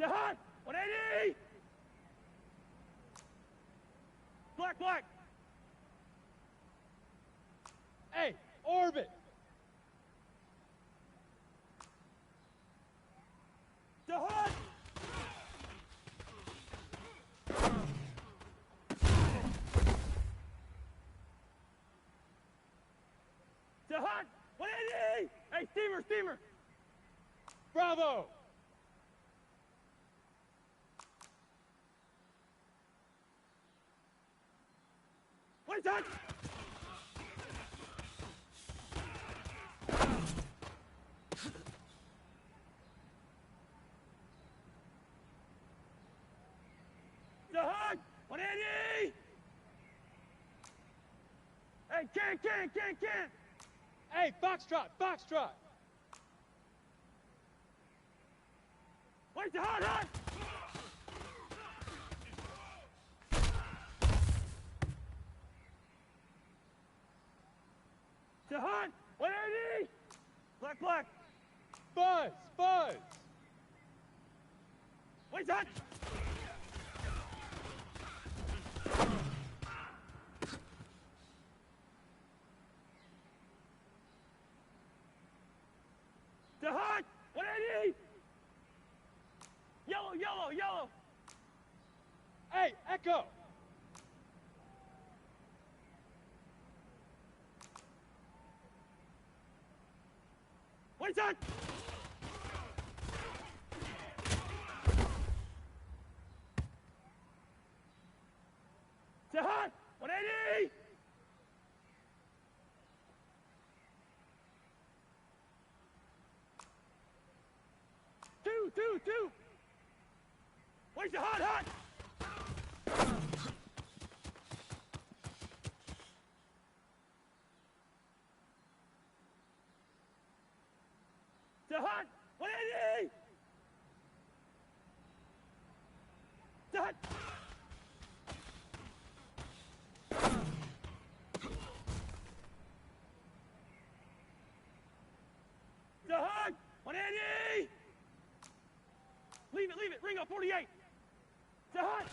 To hot! 180! Black, black! Hey, orbit! To hot! To hot! 180! Hey, steamer, steamer! Bravo! What is that? The hug! 180! Hey, can! Hey, foxtrot, foxtrot! Wait, the hot! To hunt! 180! Black, black! Buzz! Buzz! Wait, that! To hunt! 180! Yellow, yellow, yellow! Hey, echo! Wait, that! To hunt! 180! Two! Where's the hot! To hunt! 180! To hunt! To hunt! 180! Leave it, ring up 48! To hunt!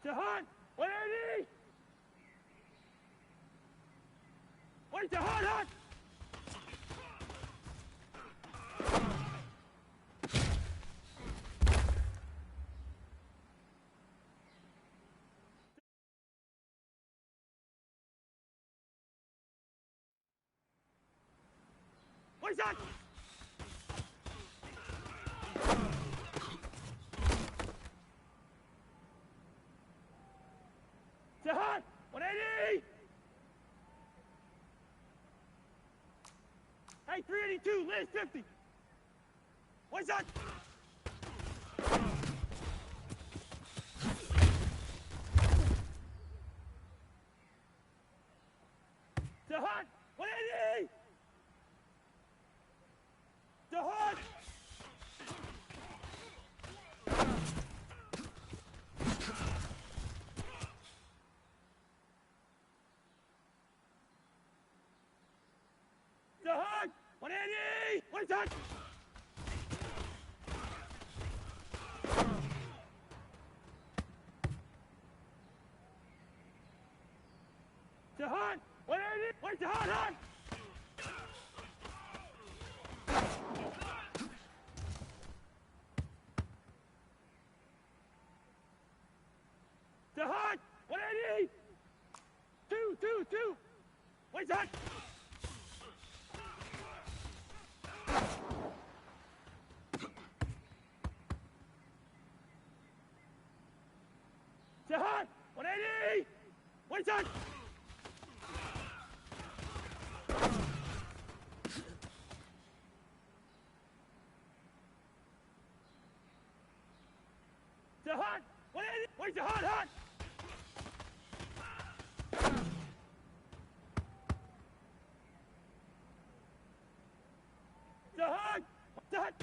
To hunt! 180! Wait, to hunt! What's that? To hunt! 180! Hey, 382, Liz 50! What's that? To hunt! 180! To hunt! To hunt! 180! What is that? To hunt! 180! Wait, to hunt! To hunt! 180! Two! Wait, that? To hunt! 180! Wait, that? To hunt! 180! Wait, to hunt! To hunt! To hunt!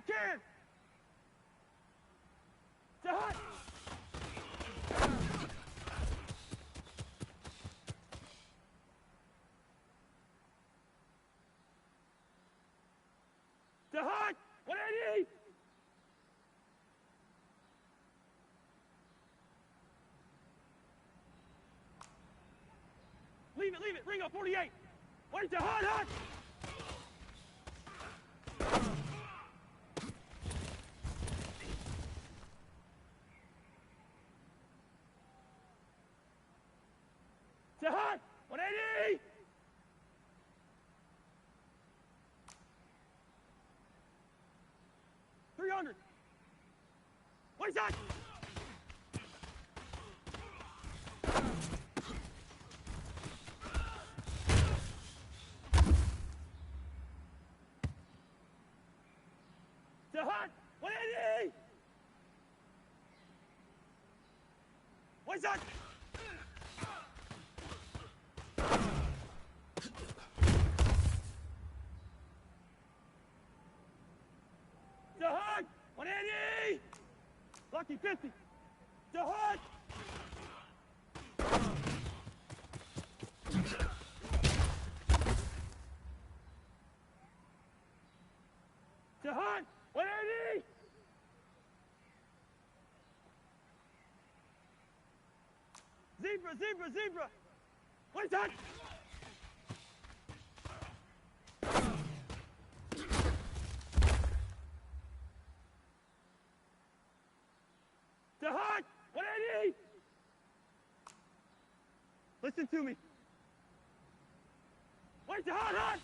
can! To hunt! To hunt! 180! Leave it, Ringo, 48! Wait to hunt! To hunt! 180! $300! Wait that! To hunt! 180! Wait that! To hunt! 180! Lucky 50! To hunt! To hunt! 180! Zebra! Wait that! To hunt! 180! Listen to me. Wait to hunt!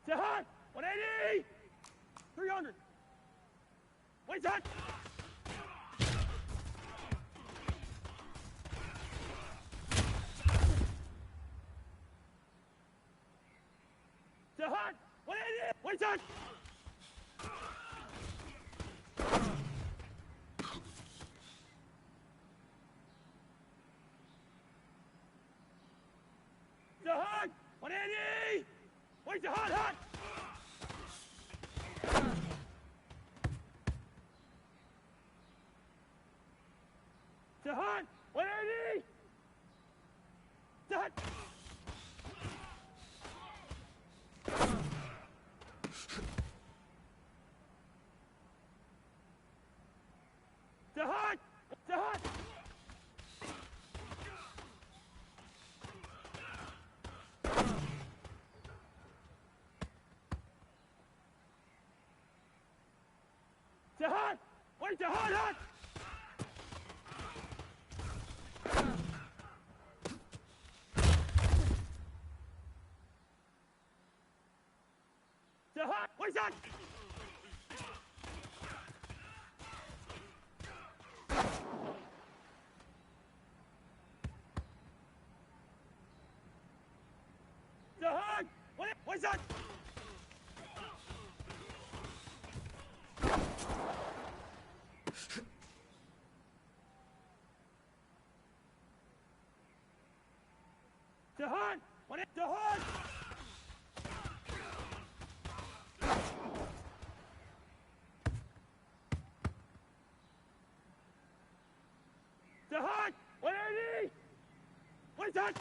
To hunt! 180! 300! Wait to hunt! To hunt! 180! Wait to hunt! To hunt! 180! Wait to hunt! To hunt! 180! To hunt! To hunt! To hunt! To hunt! Wait to hunt! To hunt! Wait to hunt! To hunt! Wait to hunt! To hunt! To hunt! To hunt! 180! Wait to hunt!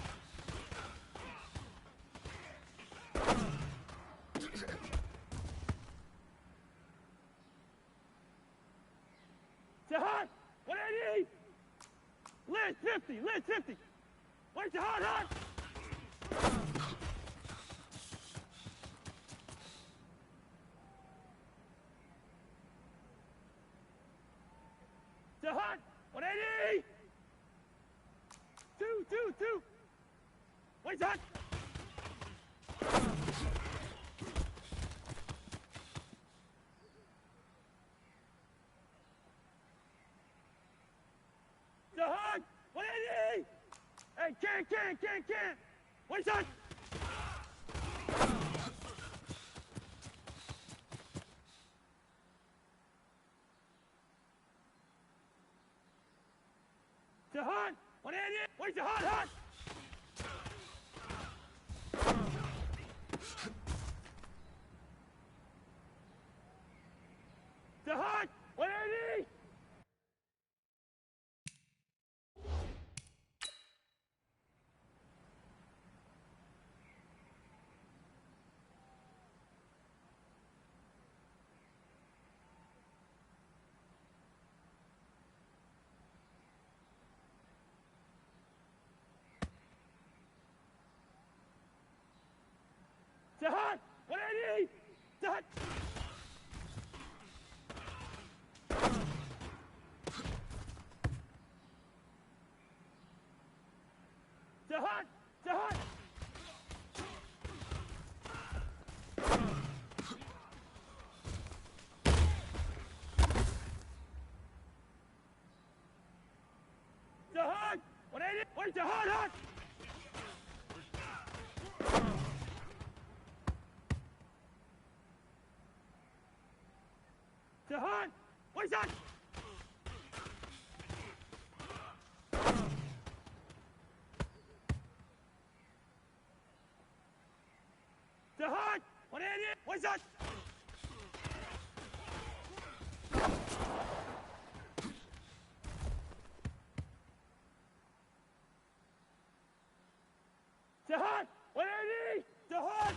To hunt! 180! List 50! List 50! Wait to hunt! To hunt! 180! Two! Wait to hunt! To hunt! 180! Hey, can't! Wait to hunt! To hunt! 180! Where's the hot? The hot! 180! The hot! 180! The hot! The hot! The hot! The hot! 180! Where's the hot? The hot! Where's that? The hot! 180! Where's that? The hot! 180! The hot!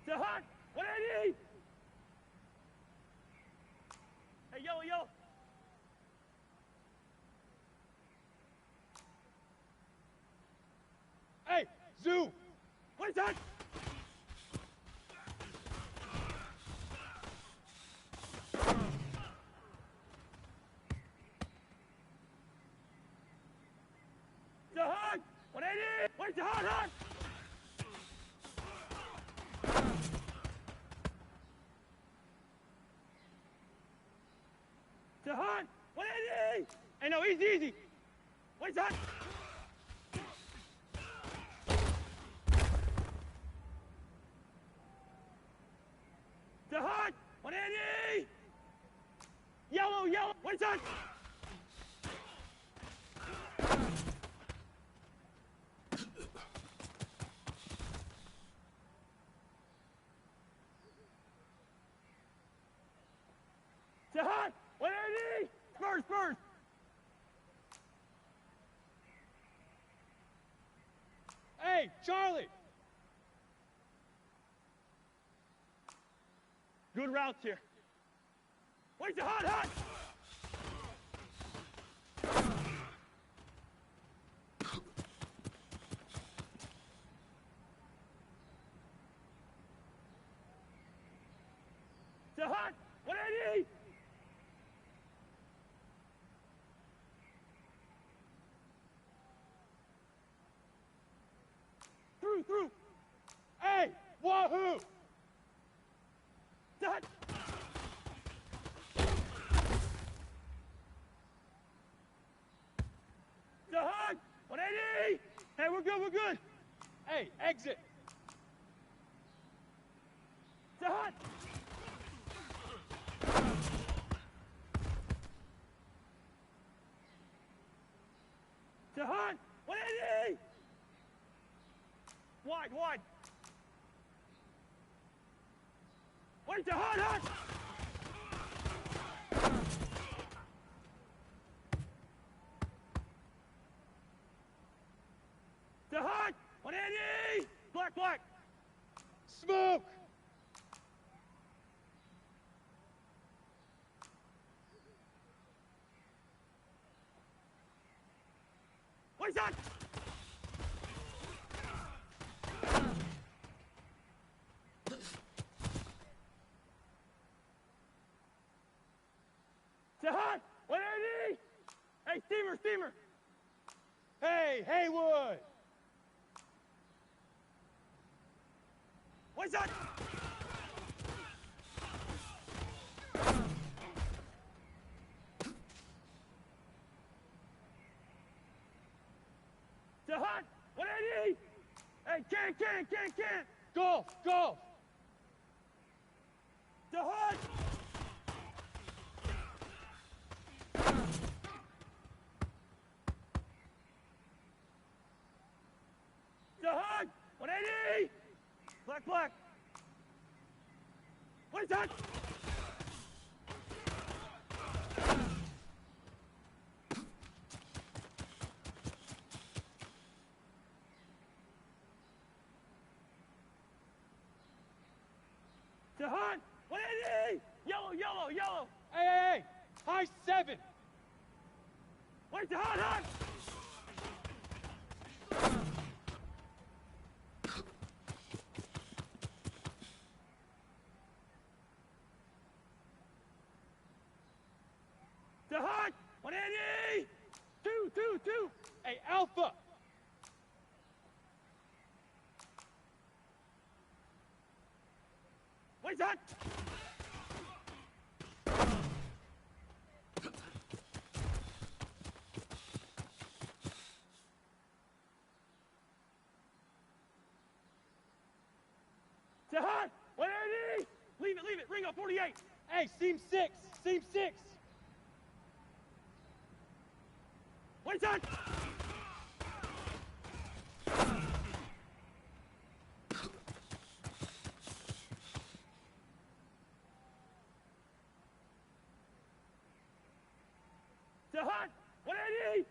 The hot! 180! Hey, yo! Hey, Zoo! What is that? The hot! 180! Where's the hot? The hot! 180! Hey, no, easy! Where's that? The hot! 180! Yellow! Where's that? The hot! 180! Spurs! Hey, Charlie! Good routes here. Where's the hot? The hot! 180! Through! Hey! Wahoo! The hot! The hot! 180! Hey, we're good! Hey, exit! The hot! The hot! 180! Wide! Where's the hot? The hot! 180! Black! Smoke! Where's that? The hot! 180! Hey, steamer! Hey, Haywood! What's that? The hot! 180! Hey, can't. Golf! The hood. The hood. 180. Black. What is that? The hood. 180. Yellow. Hey! High 7! Where's the hood? The hood. 180. Two. Hey, Alpha! What is that? The hood. 180. Leave it. Ring up 48. Hey, seam 6! What is that? The hood. 180.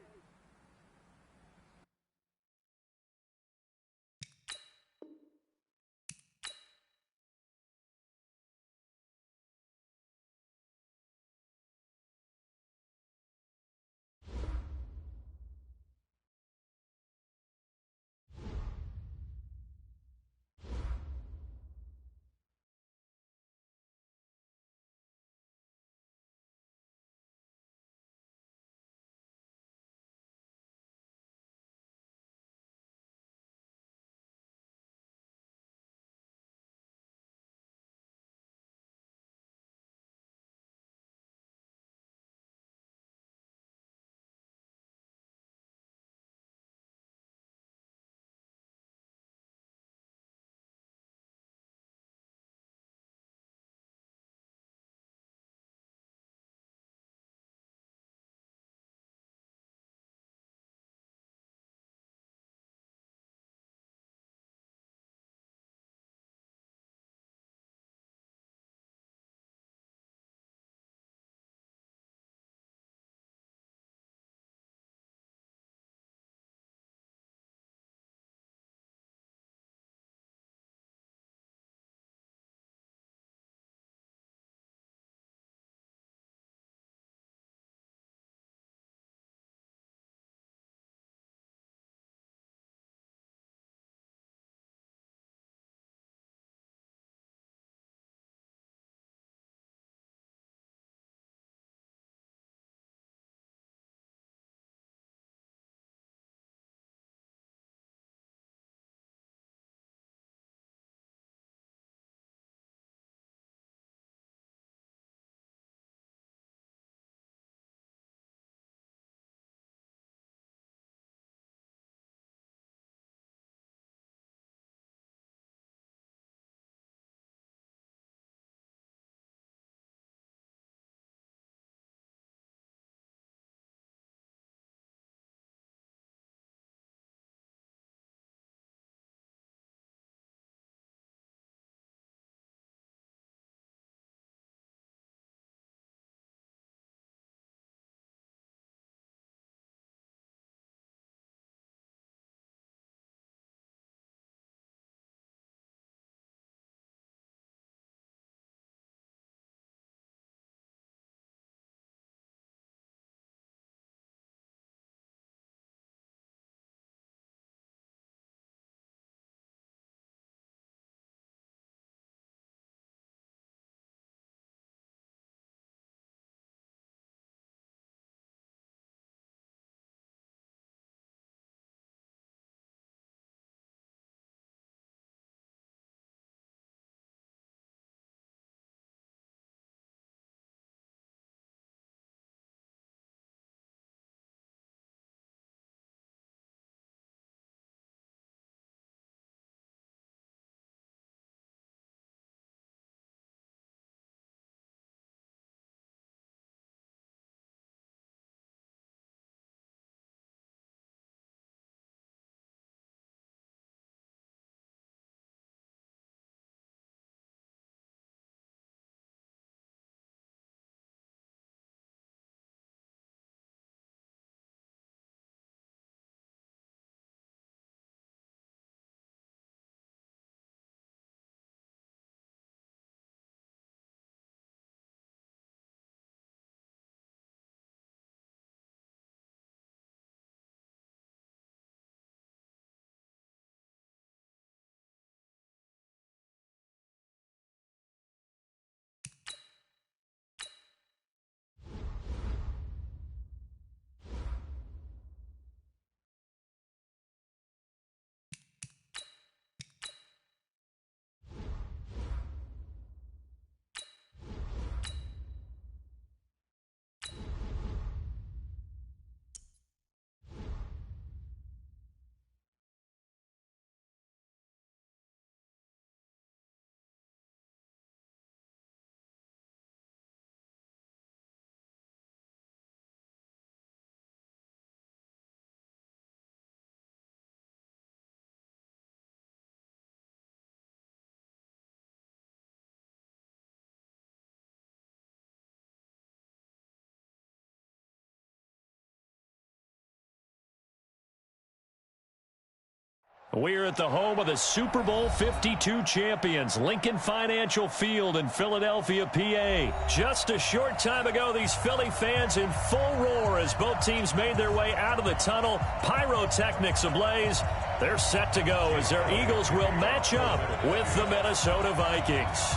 We're at the home of the Super Bowl 52 champions, Lincoln Financial Field in Philadelphia, PA. Just a short time ago, these Philly fans in full roar as both teams made their way out of the tunnel. Pyrotechnics ablaze. They're set to go as their Eagles will match up with the Minnesota Vikings.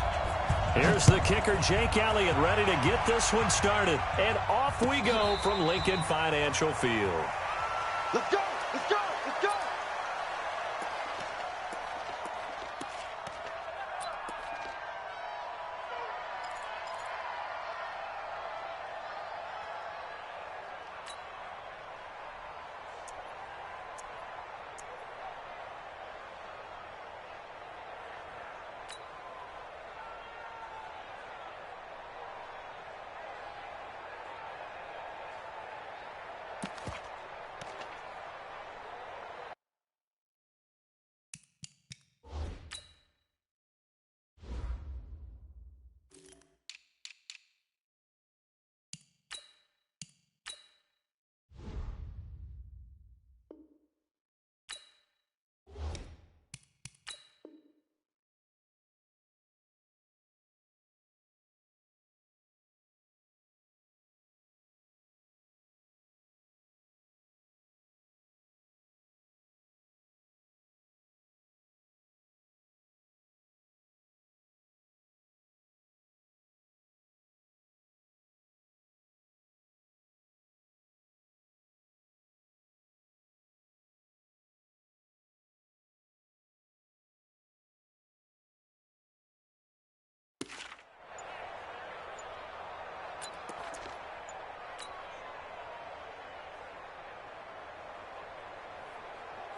Here's the kicker, Jake Elliott, ready to get this one started. And off we go from Lincoln Financial Field. Let's go! Let's go! Let's go!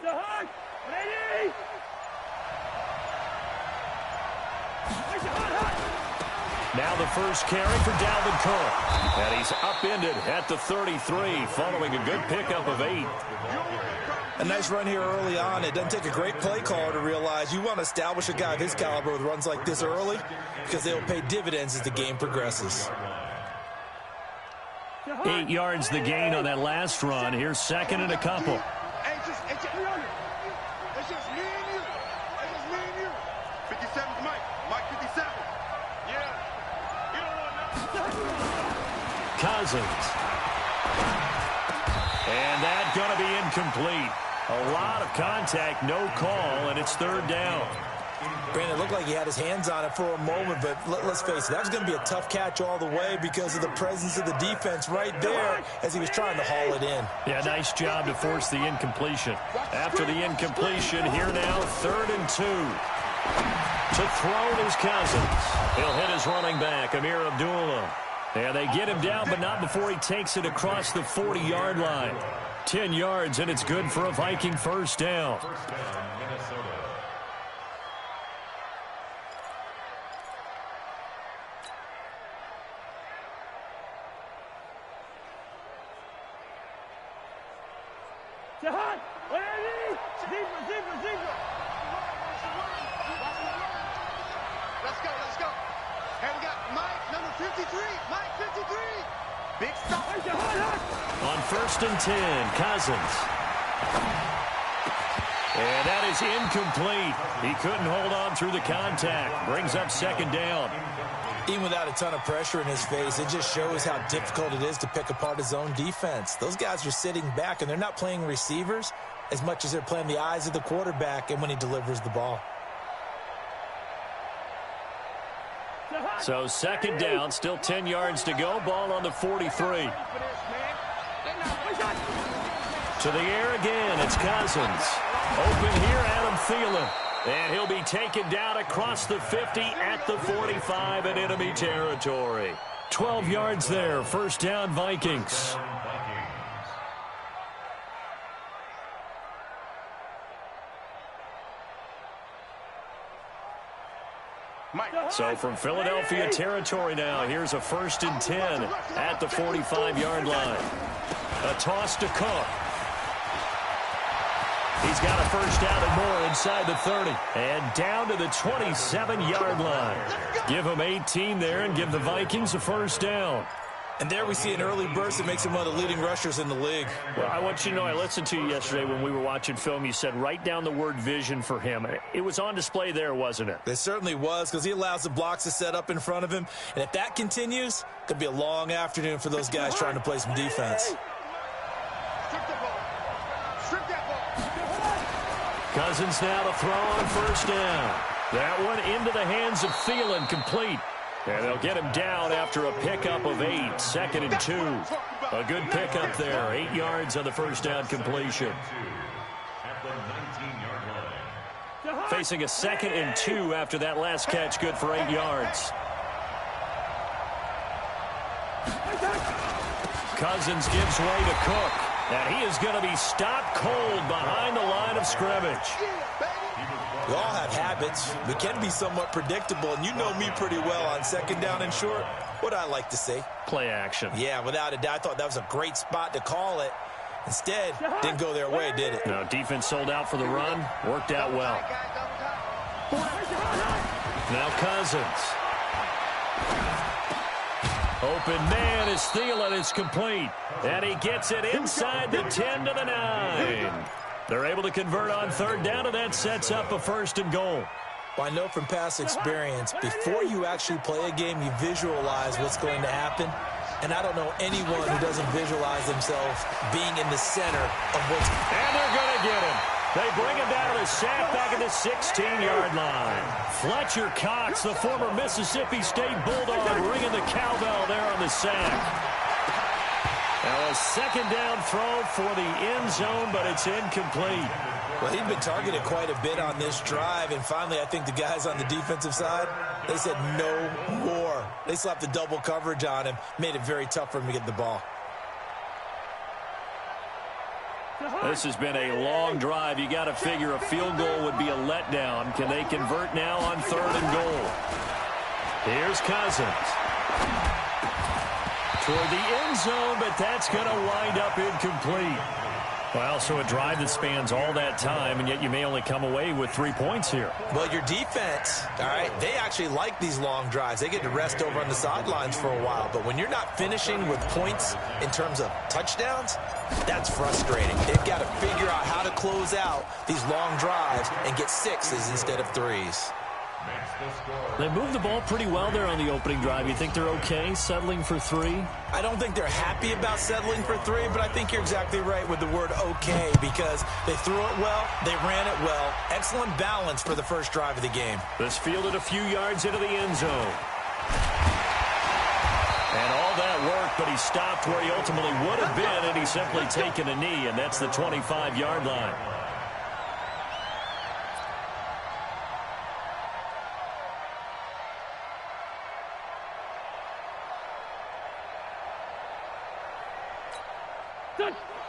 The hug! Ready! Now the first carry for Dalvin Cook. And he's upended at the 33 following a good pickup of 8. A nice run here early on. It doesn't take a great play caller to realize you want to establish a guy of his caliber with runs like this early because they will pay dividends as the game progresses. 8 yards the gain on that last run. Here's second and a couple. It's just me and you. It's just me and you. 57's Mike. Mike 57. Yeah. You don't want nothing. Cousins. And that's going to be incomplete. A lot of contact, no call, and it's third down. Brandon, it looked like he had his hands on it for a moment, but let's face it, that was going to be a tough catch all the way because of the presence of the defense right there as he was trying to haul it in. Yeah, nice job to force the incompletion. After the incompletion, here now, 3rd and 2. To throw is Cousins. He'll hit his running back, Amir Abdullah. And they get him down, but not before he takes it across the 40-yard line. 10 yards, and it's good for a Viking first down. Jahan! Ready! Zebra! Let's go. And we got Mike, number 53. Mike, 53. Big stop. On 1st and 10, Cousins. And that is incomplete. He couldn't hold on through the contact. Brings up 2nd down. Even without a ton of pressure in his face, it just shows how difficult it is to pick apart his own defense. Those guys are sitting back, and they're not playing receivers as much as they're playing the eyes of the quarterback and when he delivers the ball. So 2nd down, still 10 yards to go. Ball on the 43. To the air again, it's Cousins. Open here, Adam Thielen. And he'll be taken down across the 50 at the 45 in enemy territory. 12 yards there, 1st down Vikings. So from Philadelphia territory now, here's a 1st and 10 at the 45-yard line. A toss to Cook. He's got a 1st down and more inside the 30. And down to the 27-yard line. Give him 18 there and give the Vikings a 1st down. And there we see an early burst that makes him one of the leading rushers in the league. Well, I want you to know, I listened to you yesterday when we were watching film. You said write down the word vision for him. It was on display there, wasn't it? It certainly was, because he allows the blocks to set up in front of him. And if that continues, it could be a long afternoon for those guys trying to play some defense. Strip the ball. Strip that ball. Cousins now to throw on first down. That one into the hands of Thielen, complete. And they'll get him down after a pickup of 8, 2nd and 2. A good pickup there, 8 yards on the first down completion. Facing a 2nd and 2 after that last catch, good for 8 yards. Cousins gives way to Cook. And he is going to be stopped cold behind the line of scrimmage. We all have habits. We can be somewhat predictable, and you know me pretty well on 2nd down and short. What I like to say? Play action. Yeah, without a doubt. I thought that was a great spot to call it. Instead, didn't go their way, did it? No, defense sold out for the run. Worked out well. Now Cousins. Open man is Thielen. It's complete. And he gets it inside the 10 to the 9. They're able to convert on 3rd down, and that sets up a 1st and goal. Well, I know from past experience, before you actually play a game, you visualize what's going to happen. And I don't know anyone who doesn't visualize themselves being in the center of what's... And they're going to get him. They bring him down to the sack back at the 16-yard line. Fletcher Cox, the former Mississippi State Bulldog, ringing the cowbell there on the sack. Now a 2nd down throw for the end zone, but it's incomplete. Well, he'd been targeted quite a bit on this drive, and finally I think the guys on the defensive side, they said no more. They slapped the double coverage on him, made it very tough for him to get the ball. This has been a long drive. You got to figure a field goal would be a letdown. Can they convert now on 3rd and goal? Here's Cousins. Toward the end zone, but that's going to wind up incomplete. Well, so a drive that spans all that time, and yet you may only come away with 3 points here. Well, your defense, all right, they actually like these long drives. They get to rest over on the sidelines for a while. But when you're not finishing with points in terms of touchdowns, that's frustrating. They've got to figure out how to close out these long drives and get 6s instead of 3s. They moved the ball pretty well there on the opening drive. You think they're okay settling for 3? I don't think they're happy about settling for 3, but I think you're exactly right with the word okay, because they threw it well, they ran it well. Excellent balance for the first drive of the game. This fielded a few yards into the end zone. And all that work, but he stopped where he ultimately would have been, and he's simply taken a knee, and that's the 25-yard line.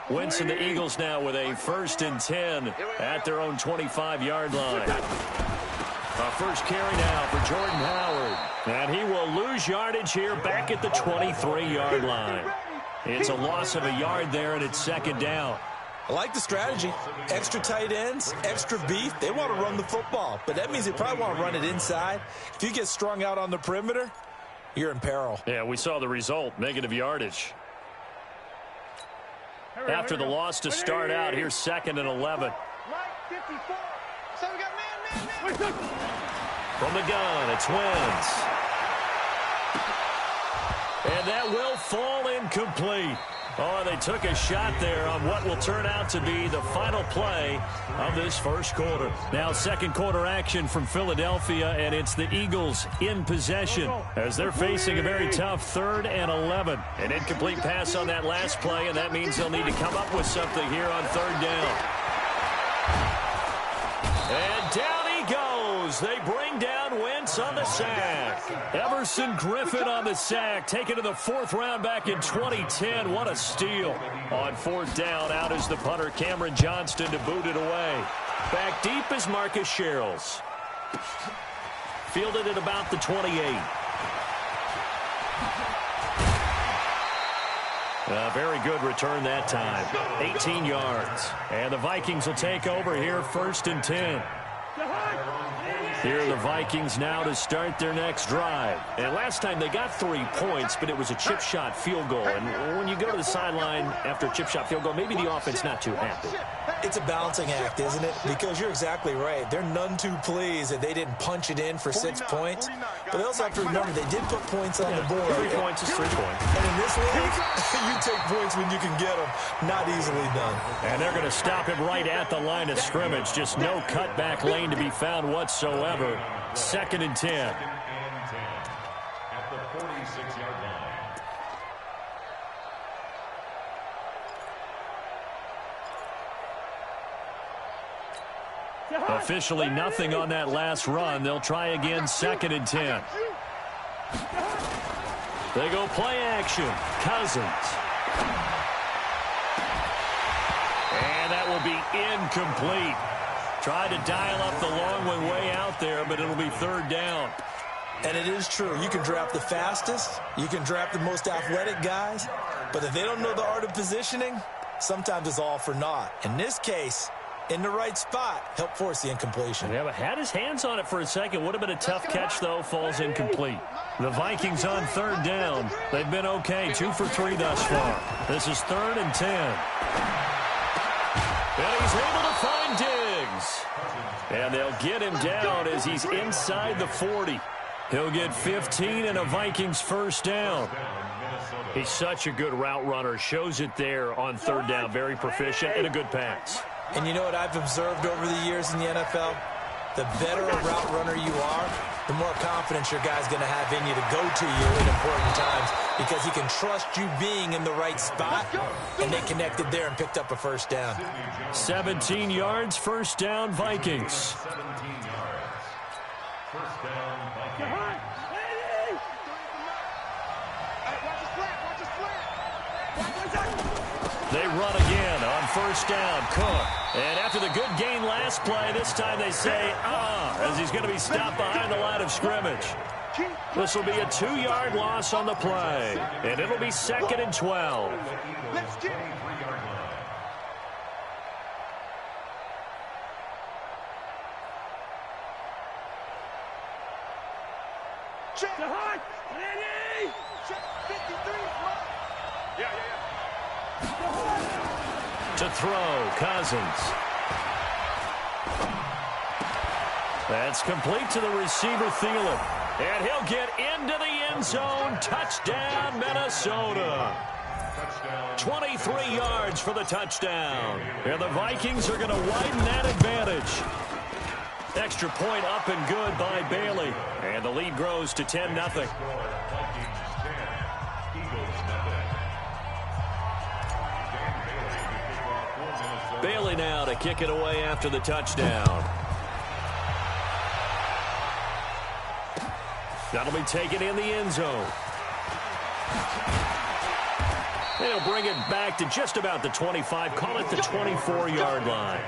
Wentz and the Eagles now with a 1st and 10 at their own 25-yard line. A first carry now for Jordan Howard. And he will lose yardage here back at the 23-yard line. It's a loss of a yard there, and it's 2nd down. I like the strategy. Extra tight ends, extra beef. They want to run the football, but that means they probably want to run it inside. If you get strung out on the perimeter, you're in peril. Yeah, we saw the result, negative yardage. After the loss to start out, here's 2nd and 11. From the gun, it's Wentz. And that will fall incomplete. Oh, they took a shot there on what will turn out to be the final play of this first quarter. Now 2nd quarter action from Philadelphia, and it's the Eagles in possession as they're facing a very tough 3rd and 11. An incomplete pass on that last play, and that means they'll need to come up with something here on 3rd down. And down he goes. They bring down Wentz on the sack. Everson Griffin on the sack, taken to the 4th round back in 2010. What a steal. On 4th down, out is the punter, Cameron Johnston, to boot it away. Back deep is Marcus Sherrills. Fielded at about the 28. A very good return that time. 18 yards. And the Vikings will take over here 1st and 10. Here are the Vikings now to start their next drive. And last time they got 3 points, but it was a chip shot field goal. And when you go to the sideline after a chip shot field goal, maybe the offense not too happy. It's a balancing act, isn't it? Because you're exactly right. They're none too pleased that they didn't punch it in for 6 points. But they also have to remember they did put points on the board. 3 points is 3 points. And in this league, you take points when you can get them. Not easily done. And they're going to stop him right at the line of scrimmage. Just no cutback lane to be found whatsoever. 2nd and 10. At the 46-yard line. Officially nothing on that last run. They'll try again, 2nd and 10. They go play action. Cousins. And that will be incomplete. Tried to dial up the long one way out there, but it'll be 3rd down. And it is true. You can draft the fastest. You can draft the most athletic guys. But if they don't know the art of positioning, sometimes it's all for naught. In this case, in the right spot, help force the incompletion. Yeah, but had his hands on it for a second. Would have been a tough catch, though. Falls incomplete. The Vikings on 3rd down. They've been okay. 2 for 3 thus far. This is 3rd and 10. And he's able to find Diggs. And they'll get him down as he's inside the 40. He'll get 15 and a Vikings 1st down. He's such a good route runner. Shows it there on 3rd down. Very proficient and a good pass. And you know what I've observed over the years in the NFL? The better a route runner you are, the more confidence your guy's going to have in you to go to you in important times because he can trust you being in the right spot, and they connected there and picked up a 1st down. 17 yards, 1st down, Vikings. 17 yards. 1st down, Vikings. They run again on 1st down. Cook. And after the good gain last play, this time they say, as he's going to be stopped behind the line of scrimmage. This will be a 2-yard loss on the play. And it'll be 2nd and 12. Let's get it. Check. Ready. Check. 53. Yeah. To throw, Cousins. That's complete to the receiver, Thielen. And he'll get into the end zone. Touchdown, Minnesota. 23 yards for the touchdown. And the Vikings are going to widen that advantage. Extra point up and good by Bailey. And the lead grows to 10-0. Bailey now to kick it away after the touchdown. That'll be taken in the end zone. They'll bring it back to just about the 25. Call it the 24-yard line.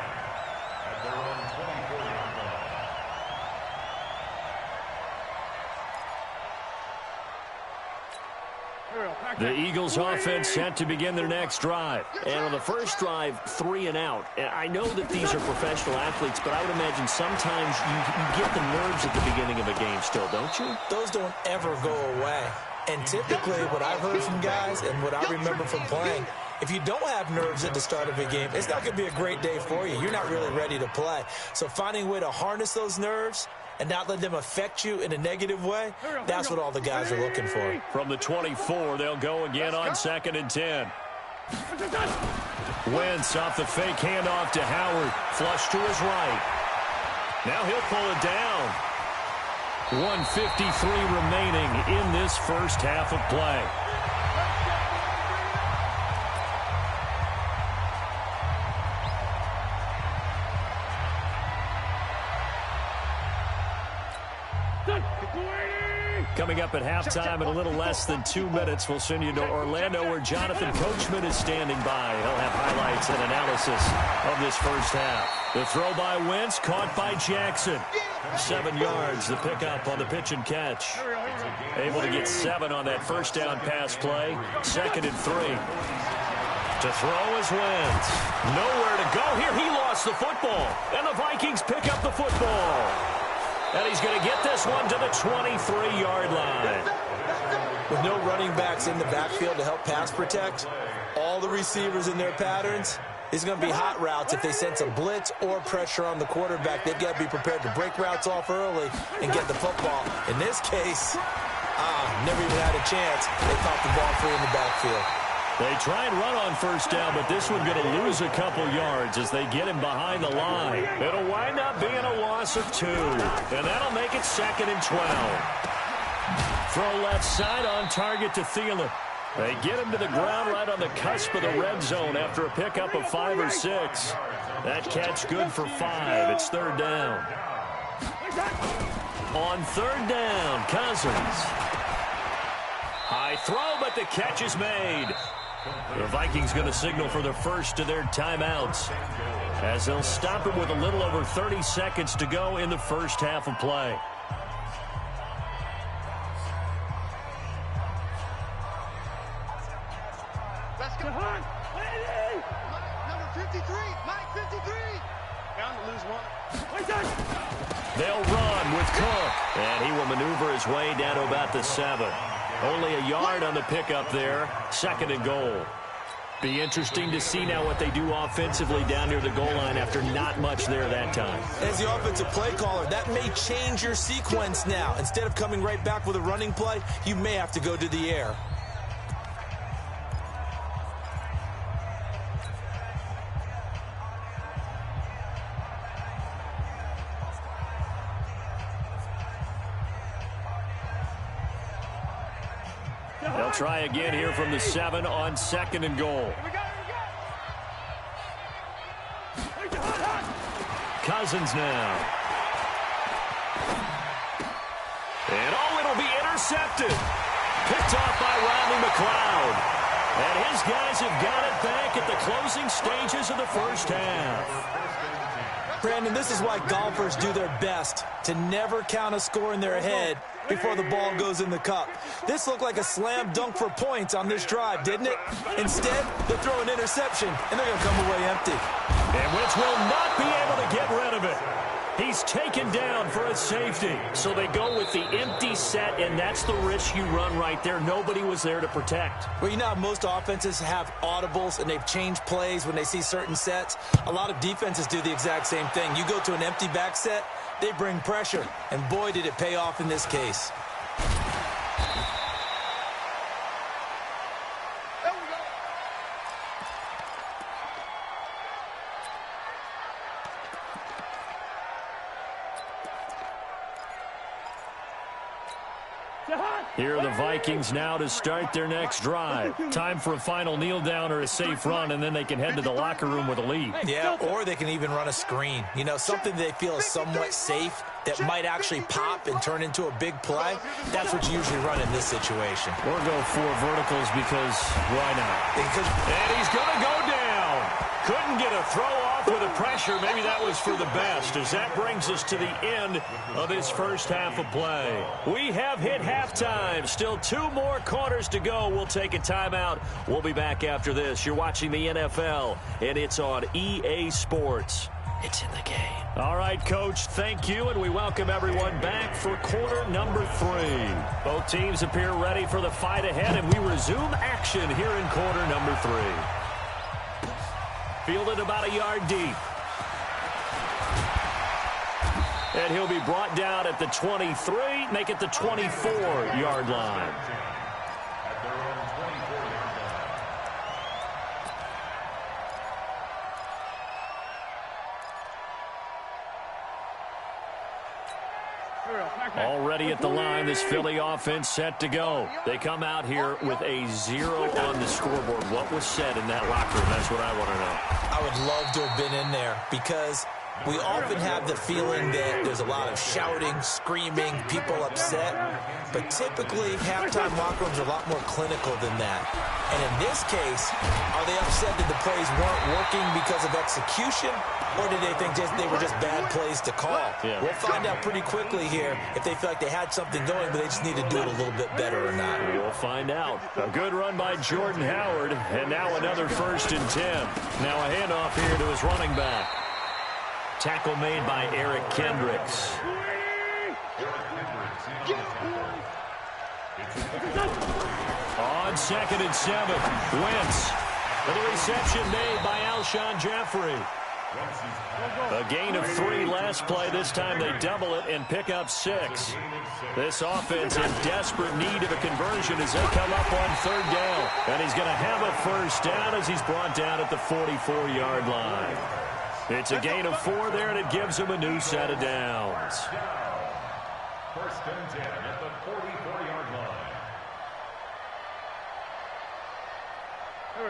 The Eagles offense set to begin their next drive. And on the first drive, 3 and out. And I know that these are professional athletes, but I would imagine sometimes you get the nerves at the beginning of a game still, don't you? Those don't ever go away. And typically what I've heard from guys and what I remember from playing, if you don't have nerves at the start of a game, it's not going to be a great day for you. You're not really ready to play. So finding a way to harness those nerves and not let them affect you in a negative way, that's what all the guys are looking for. From the 24, they'll go again on 2nd and 10. Wentz off the fake handoff to Howard. Flush to his right. Now he'll pull it down. 1:53 remaining in this first half of play. Coming up at halftime in a little less than 2 minutes, we'll send you to Orlando where Jonathan Coachman is standing by. He'll have highlights and analysis of this first half. The throw by Wentz, caught by Jackson. 7 yards, the pickup on the pitch and catch. Able to get 7 on that first down pass play. 2nd and 3. To throw is Wentz. Nowhere to go here. He lost the football. And the Vikings pick up the football. And he's going to get this one to the 23-yard line. With no running backs in the backfield to help pass protect, all the receivers in their patterns, these are going to be hot routes if they sense a blitz or pressure on the quarterback. They've got to be prepared to break routes off early and get the football. In this case, never even had a chance. They caught the ball free in the backfield. They try and run on first down, but this one going to lose a couple yards as they get him behind the line. It'll wind up being a loss of 2, and that'll make it 2nd and 12. Throw left side on target to Thielen. They get him to the ground right on the cusp of the red zone after a pickup of 5 or 6. That catch good for 5. It's 3rd down. On 3rd down, Cousins. High throw, but the catch is made. The Vikings going to signal for the first of their timeouts as they'll stop him with a little over 30 seconds to go in the first half of play. Let's go. Number 53. Mike 53. Bound to lose one. They'll run with Cook, and he will maneuver his way down to about the 7. Only a yard on the pickup there. 2nd and goal. Be interesting to see now what they do offensively down near the goal line after not much there that time. As the offensive play caller, that may change your sequence now. Instead of coming right back with a running play, you may have to go to the air. They'll try again here from the 7 on 2nd and goal. Cousins now. And it'll be intercepted. Picked off by Rodney McLeod. And his guys have got it back at the closing stages of the first half. Brandon, this is why golfers do their best to never count a score in their head before the ball goes in the cup. This looked like a slam dunk for points on this drive, didn't it? Instead, they throw an interception, and they're going to come away empty. And Wentz will not be able to get rid of it. He's taken down for a safety. So they go with the empty set, and that's the risk you run right there. Nobody was there to protect. Well, you know how most offenses have audibles, and they've changed plays when they see certain sets? A lot of defenses do the exact same thing. You go to an empty back set, they bring pressure, and boy, did it pay off in this case. Here are the Vikings now to start their next drive. Time for a final kneel down or a safe run, and then they can head to the locker room with a lead. Yeah, or they can even run a screen. You know, something they feel is somewhat safe that might actually pop and turn into a big play. That's what you usually run in this situation. Or go 4 verticals because why not? And he's going to go down. Couldn't get a throw off with the pressure. Maybe that was for the best, as that brings us to the end of this first half of play. We have hit halftime. Still 2 more quarters to go. We'll take a timeout. We'll be back after this. You're watching the NFL, and it's on EA Sports. It's in the game. All right, Coach, thank you, and we welcome everyone back for quarter number 3. Both teams appear ready for the fight ahead, and we resume action here in quarter number 3. Fielded about a yard deep. And he'll be brought down at the 23, make it the 24-yard line. Already at the line, this Philly offense set to go. They come out here with a 0 on the scoreboard. What was said in that locker room? That's what I want to know. I would love to have been in there because we often have the feeling that there's a lot of shouting, screaming, people upset. But typically, halftime locker rooms are a lot more clinical than that. And in this case, are they upset that the plays weren't working because of execution? Or did they think they were just bad plays to call? Yeah. We'll find out pretty quickly here if they feel like they had something going, but they just need to do it a little bit better or not. We'll find out. A good run by Jordan Howard, and now another 1st and 10. Now a handoff here to his running back. Tackle made by Eric Kendricks. On 2nd and 7, Wentz. For the reception made by Alshon Jeffrey. A gain of 3 last play. This time they double it and pick up 6. This offense in desperate need of a conversion as they come up on 3rd down. And he's going to have a first down as he's brought down at the 44-yard line. It's a gain of 4 there, and it gives him a new set of downs. 1st and 10 at the 44-yard line.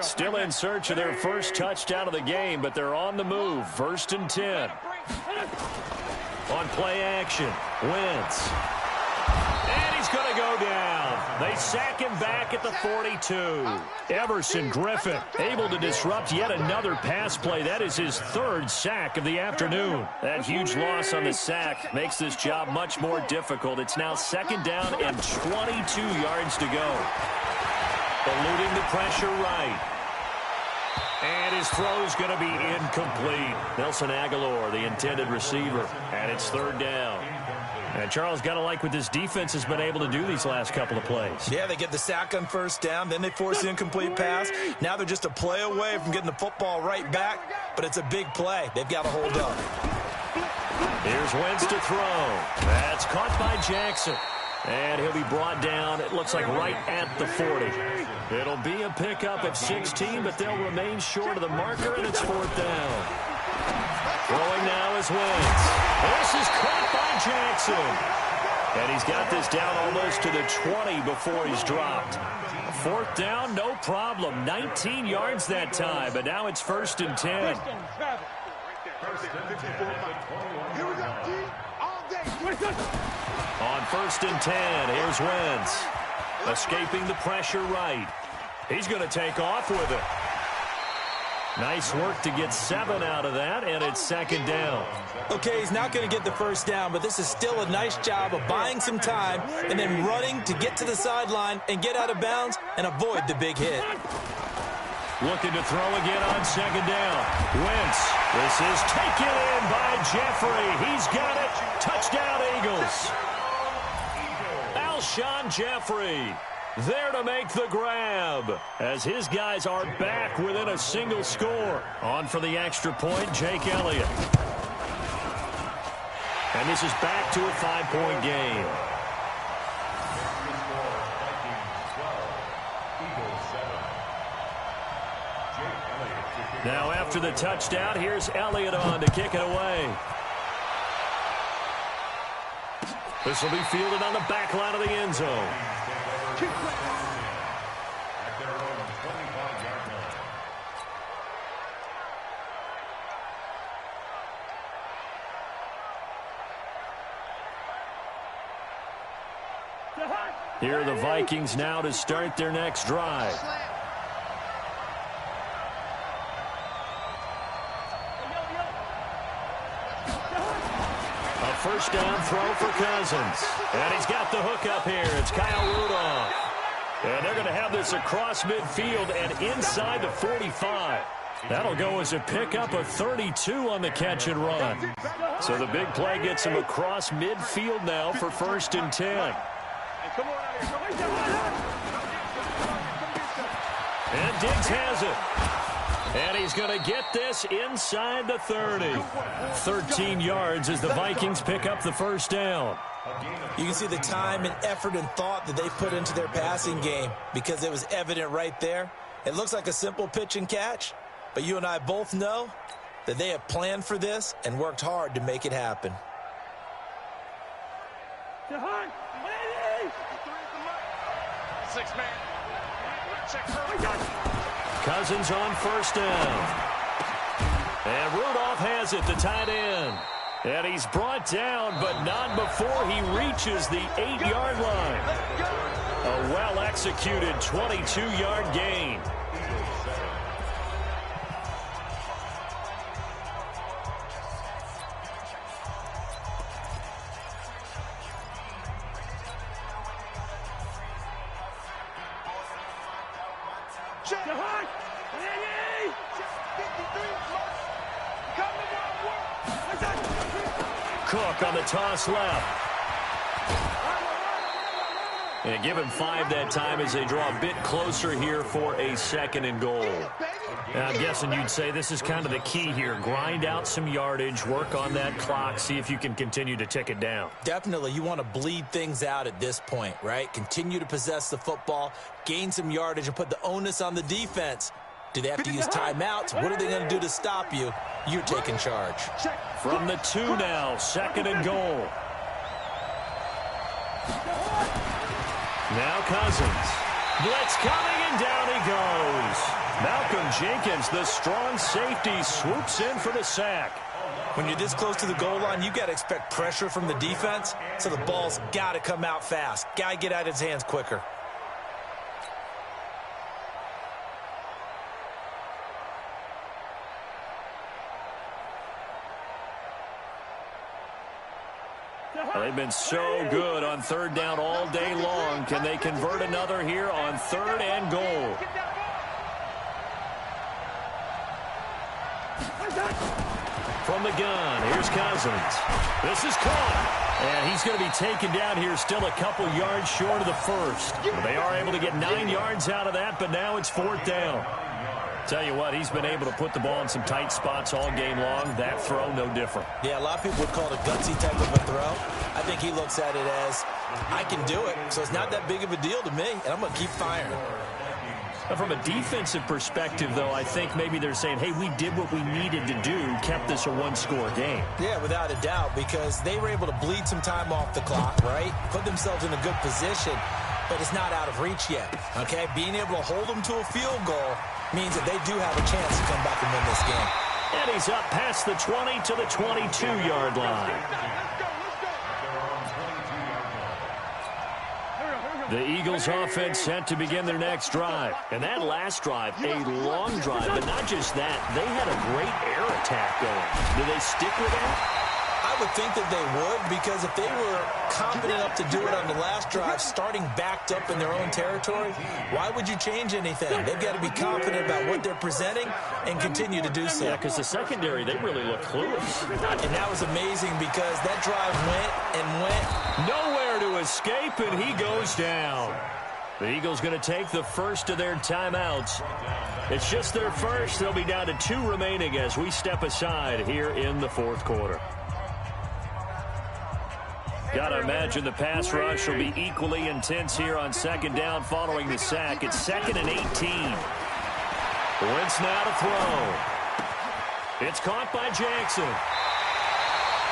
Still in search of their first touchdown of the game, but they're on the move. 1st and 10. On play action, Wentz. And he's going to go down. They sack him back at the 42. Everson Griffin able to disrupt yet another pass play. That is his 3rd sack of the afternoon. That huge loss on the sack makes this job much more difficult. It's now 2nd down and 22 yards to go. Eluding the pressure right. And his throw is going to be incomplete. Nelson Aguilar, the intended receiver. And it's 3rd down. And Charles, got to like what this defense has been able to do these last couple of plays. Yeah, they get the sack on 1st down, then they force the incomplete pass. Now they're just a play away from getting the football right back, but it's a big play. They've got to hold up. Here's Wentz to throw. That's caught by Jackson. And he'll be brought down, it looks like, right at the 40. It'll be a pickup of 16, but they'll remain short of the marker, and it's 4th down. Throwing now is Wentz. This is caught by Jackson. And he's got this down almost to the 20 before he's dropped. 4th down, no problem. 19 yards that time, but now it's 1st and 10. Here we go, D. All day. On 1st and 10, here's Wentz. Escaping the pressure right. He's going to take off with it. Nice work to get 7 out of that, and it's 2nd down. Okay, he's not going to get the first down, but this is still a nice job of buying some time and then running to get to the sideline and get out of bounds and avoid the big hit. Looking to throw again on 2nd down. Wentz. This is taken in by Jeffrey. He's got it. Touchdown, Eagles. Alshon Jeffrey there to make the grab as his guys are back within a single score. On for the extra point, Jake Elliott. And this is back to a 5-point game. Now after the touchdown, here's Elliott on to kick it away. This will be fielded on the back line of the end zone. Here are the Vikings now to start their next drive. A 1st down throw for Cousins. And he's got the hook up here. It's Kyle Rudolph. And they're going to have this across midfield and inside the 45. That'll go as a pickup of 32 on the catch and run. So the big play gets him across midfield now for 1st and 10. And Diggs has it. And he's going to get this inside the 30. 13 yards as the Vikings pick up the 1st down. You can see the time and effort and thought that they put into their passing game because it was evident right there. It looks like a simple pitch and catch, but you and I both know that they have planned for this and worked hard to make it happen. Cousins on 1st down. And Rudolph has it, the tight end. And he's brought down, but not before he reaches the 8-yard line. A well-executed 22-yard gain. Cook on the toss left. And give him 5 that time as they draw a bit closer here for a 2nd and goal. Now, I'm guessing you'd say this is kind of the key here. Grind out some yardage, work on that clock, see if you can continue to tick it down. Definitely. You want to bleed things out at this point, right? Continue to possess the football, gain some yardage, and put the onus on the defense. Do they have to use timeouts? What are they going to do to stop you? You're taking charge. From the 2 now, 2nd and goal. Now Cousins. Blitz coming, and down he goes. Malcolm Jenkins, the strong safety, swoops in for the sack. When you're this close to the goal line, you got to expect pressure from the defense, so the ball's got to come out fast. Got to get out of his hands quicker. Well, they've been so good on 3rd down all day long. Can they convert another here on 3rd and goal? From the gun, here's Cousins. This is caught. And he's going to be taken down here, still a couple yards short of the 1st. They are able to get 9 yards out of that, but now it's 4th down. Tell you what, he's been able to put the ball in some tight spots all game long. That throw, no different. Yeah, a lot of people would call it a gutsy type of a throw. I think he looks at it as, I can do it, so it's not that big of a deal to me, and I'm going to keep firing. Now, from a defensive perspective, though, I think maybe they're saying, hey, we did what we needed to do, kept this a 1-score game. Yeah, without a doubt, because they were able to bleed some time off the clock, right? Put themselves in a good position, but it's not out of reach yet, okay? Being able to hold them to a field goal means that they do have a chance to come back and win this game. And he's up past the 20 to the 22-yard line. The Eagles offense set to begin their next drive. And that last drive, a long drive, but not just that. They had a great air attack going. Do they stick with that? I would think that they would, because if they were confident enough to do it on the last drive, starting backed up in their own territory, why would you change anything? They've got to be confident about what they're presenting and continue to do so. Yeah, because the secondary, they really look clueless. And that was amazing because that drive went and went. Nowhere to escape, and he goes down. The Eagles going to take the first of their timeouts. It's just their first. They'll be down to 2 remaining as we step aside here in the 4th quarter. Got to imagine the pass rush will be equally intense here on 2nd down following the sack. It's 2nd and 18. Wentz now to throw. It's caught by Jackson.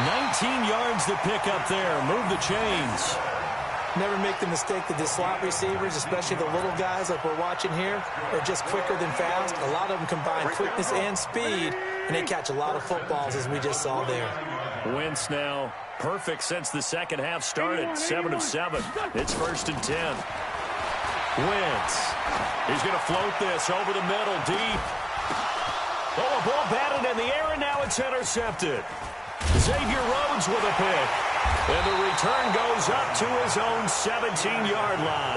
19 yards to pick up there. Move the chains. Never make the mistake that the slot receivers, especially the little guys like we're watching here, are just quicker than fast. A lot of them combine quickness and speed, and they catch a lot of footballs, as we just saw there. Wentz now perfect since the second half started. 7 of 7. It's 1st and 10. Wentz. He's going to float this over the middle, deep. Oh, a ball batted in the air, and now it's intercepted. Xavier Rhodes with a pick. And the return goes up to his own 17-yard line.